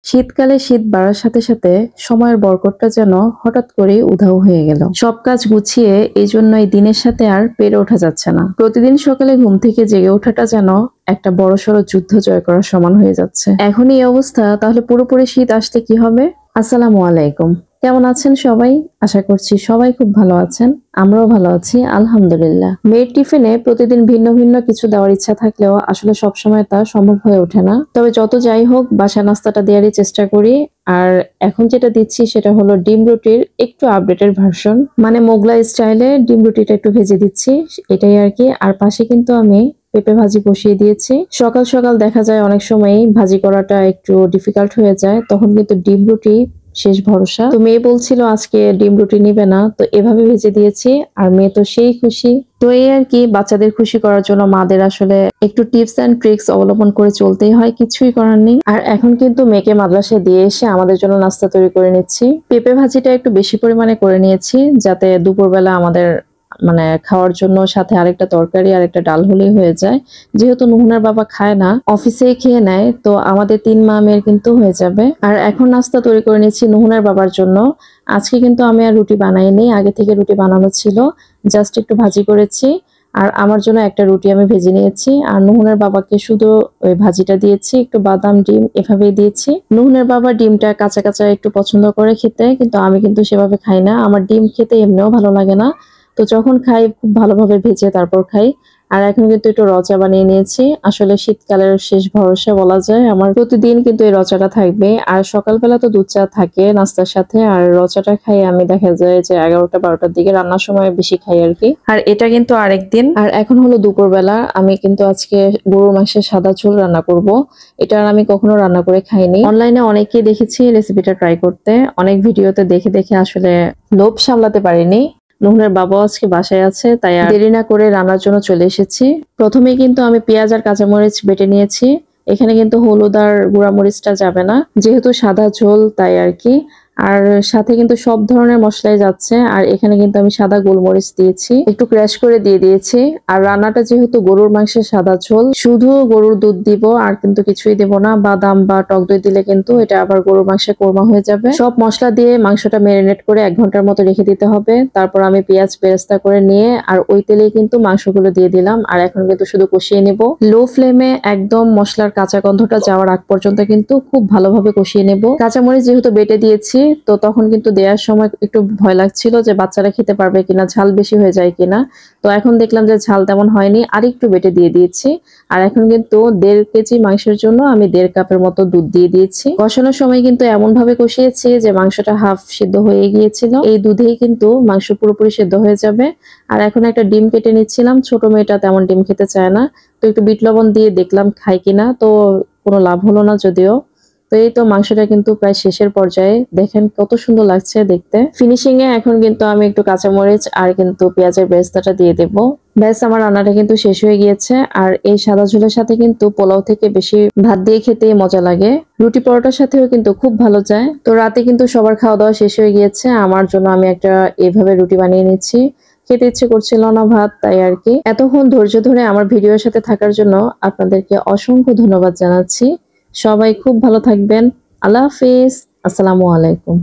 শীতকালে শীত বাড়ার সাথে সাথে সময়ের বরকতটা যেন হঠাৎ করে উধাও হয়ে গেল। সব কাজ গুছিয়ে এই জন্য এই দিনের সাথে আর পেরে ওঠা যাচ্ছে না। প্রতিদিন সকালে ঘুম থেকে জেগে ওঠাটা যেন একটা বড়সড় যুদ্ধ জয় করার সমান হয়ে যাচ্ছে। এখন এই অবস্থা, তাহলে পুরোপুরি শীত আসলে কি হবে? আসসালামু আলাইকুম, কেমন আছেন সবাই? আশা করছি সবাই খুব ভালো আছেন। আমরাও ভালো আছি আলহামদুলিল্লাহ। মেয়ের টিফিনে প্রতিদিন ভিন্ন ভিন্ন কিছু দেওয়ার ইচ্ছা থাকলেও আসলে সবসময় তা সম্ভব হয়ে ওঠে না। তবে যত যাই হোক, বাসা নাস্তাটা দেওয়ারই চেষ্টা করি। আর এখন যেটা দিচ্ছি সেটা হলো ডিম রুটির একটু আপডেটেড ভার্সন, মানে মোগলাই স্টাইলে ডিম রুটিটা একটু ভেজে দিচ্ছি, এটাই আর কি। আর পাশে কিন্তু আমি পেঁপে ভাজি বসিয়ে দিয়েছি। সকাল সকাল দেখা যায় অনেক সময়ই ভাজি করাটা একটু ডিফিকাল্ট হয়ে যায়, তখন কিন্তু ডিম রুটি শেষ ভরসা। তো মেয়ে বলছিল আজকে ডিম রুটি নিবে না, তো এভাবে ভেজে দিয়েছি আর মেয়ে তো সেই খুশি। তো এই আর কি, বাচ্চাদের খুশি করার জন্য মাদের আসলে একটু টিপস এন্ড ট্রিক্স অবলম্বন করে চলতেই হয়, কিছুই করার নেই। আর এখন কিন্তু মেয়েকে মাদ্রাসায় দিয়ে এসে আমাদের জন্য নাস্তা তৈরি করে নিচ্ছি। পেঁপে ভাজিটা একটু বেশি পরিমাণে করে নিয়েছি, যাতে দুপুরবেলা আমাদের মানে খাওয়ার জন্য সাথে আরেকটা তরকারি আর একটা ডাল হলেই হয়ে যায়। যেহেতু নুহুনার বাবা খায় না, অফিসেই খেয়ে নেয়, তো আমাদের 3 মা মেয়ের কিন্তু হয়ে যাবে। আর এখন নাস্তা তৈরি করে নিচ্ছি নুহুনার বাবার জন্য। আজকে কিন্তু আমি আর রুটি বানাইনি, আগে থেকে রুটি বানানো ছিল, জাস্ট একটু ভাজি করেছি। আর আমার জন্য একটা রুটি আমি ভেজে নিয়েছি, আর নুহুনের বাবাকে শুধু ওই ভাজিটা দিয়েছি, একটু বাদাম ডিম এভাবেই দিয়েছি। নুহুনের বাবা ডিমটা কাঁচা কাঁচা একটু পছন্দ করে খেতে, কিন্তু আমি কিন্তু সেভাবে খাই না, আমার ডিম খেতে এমনিও ভালো লাগে না। তো যখন খাই খুব ভালোভাবে ভেজে তারপর খাই। আর এখন কিন্তু একটু রচা বানিয়ে নিয়েছি, আসলে শীতকালের শেষ ভরসা বলা যায়। আমার প্রতিদিন কিন্তু এই রচাটা থাকবে, আর সকালবেলা তো দুধ চা থাকে নাস্তার সাথে, আর রচাটা খাই আমি দেখা যায় যে 11টা-12টার দিকে, রান্নার সময় বেশি খাই আর কি। আর এটা কিন্তু আরেকদিন। আর এখন হলো দুপুরবেলা, আমি কিন্তু আজকে গরুর মাংসের সাদা ঝোল রান্না করব। এটা আমি কখনো রান্না করে খাইনি। অনলাইনে অনেকেই দেখেছি রেসিপিটা ট্রাই করতে, অনেক ভিডিওতে দেখে দেখে আসলে লোভ সামলাতে পারিনি। নুহুনের বাবাও আজকে বাসায় আছে, তাই আর দেরি না করে রান্নার জন্য চলে এসেছি। প্রথমে কিন্তু আমি পেঁয়াজ আর কাঁচামরিচ বেটে নিয়েছি। এখানে কিন্তু হলুদ আর গুঁড়ামরিচটা যাবে না, যেহেতু সাদা ঝোল তাই আর কি। আর সাথে কিন্তু সব ধরনের মশলাই যাচ্ছে। আর এখানে কিন্তু আমি সাদা গোলমরিচ দিয়েছি, একটু ক্র্যাশ করে দিয়ে দিয়েছি। আর রান্নাটা যেহেতু গরুর মাংসের সাদা ঝোল, শুধু গরুর দুধ দিব, আর কিন্তু কিছুই দেব না। বাদাম বা টক দই দিলে কিন্তু এটা আবার গরুর মাংসের কোরমা হয়ে যাবে। সব মশলা দিয়ে মাংসটা ম্যারিনেট করে 1 ঘন্টার মতো রেখে দিতে হবে। তারপর আমি পেঁয়াজ বেরেস্তা করে নিয়ে আর ওই তেলেই কিন্তু মাংসগুলো দিয়ে দিলাম, আর এখন কিন্তু শুধু কষিয়ে নেব। লো ফ্লেমে একদম মশলার কাঁচা গন্ধটা যাওয়ার আগ পর্যন্ত কিন্তু খুব ভালোভাবে কষিয়ে নেব। কাঁচামরিচ যেহেতু বেটে দিয়েছি, তো তখন কিন্তু দেওয়ার সময় একটু ভয় লাগছিল যে বাচ্চারা খেতে পারবে কিনা, ঝাল বেশি হয়ে যায় কিনা। তো এখন দেখলাম যে ঝাল তেমন হয়নি, আর একটু বেটে দিয়ে দিয়েছি। আর এখন কিন্তু 1.5 কেজি মাংসের জন্য আমি 1.5 কাপের মতো দুধ দিয়ে দিয়েছি। কষানোর সময় কিন্তু এমন ভাবে কষিয়েছি যে মাংসটা হাফ সিদ্ধ হয়ে গিয়েছিল। এই দুধেই কিন্তু মাংস পুরোপুরি সিদ্ধ হয়ে যাবে। আর এখন একটা ডিম কেটে নিচ্ছিলাম, ছোট মেয়েটা তেমন ডিম খেতে চায় না, তো একটু বিট লবণ দিয়ে দেখলাম খায় কিনা, তো কোনো লাভ হলো না যদিও। তো এই তো মাংসটা কিন্তু প্রায় শেষের পর্যায়ে, দেখেন কত সুন্দর লাগছে দেখতে। ফিনিশিং এ এখন কিন্তু আমি একটু কাঁচামরিচ আর কিন্তু পেঁয়াজের বেরেস্তাটা দিয়ে দেব। ব্যাস, আমার রান্নাটা কিন্তু শেষ হয়ে গিয়েছে। আর এই সাদা ঝোলের সাথে কিন্তু পোলাও থেকে বেশি ভাত দিয়ে খেতে মজা লাগে, রুটি পরোটার সাথেও কিন্তু খুব ভালো যায়। তো রাতে কিন্তু সবার খাওয়া দাওয়া শেষ হয়ে গিয়েছে, আমার জন্য আমি একটা এভাবে রুটি বানিয়ে নিচ্ছি। খেতে ইচ্ছে করছিল না ভাত, তাই আর কি। এতক্ষণ ধৈর্য ধরে আমার ভিডিওর সাথে থাকার জন্য আপনাদেরকে অসংখ্য ধন্যবাদ জানাচ্ছি। সবাই খুব ভালো থাকবেন। আল্লাহ হাফিজ। আসসালামু আলাইকুম।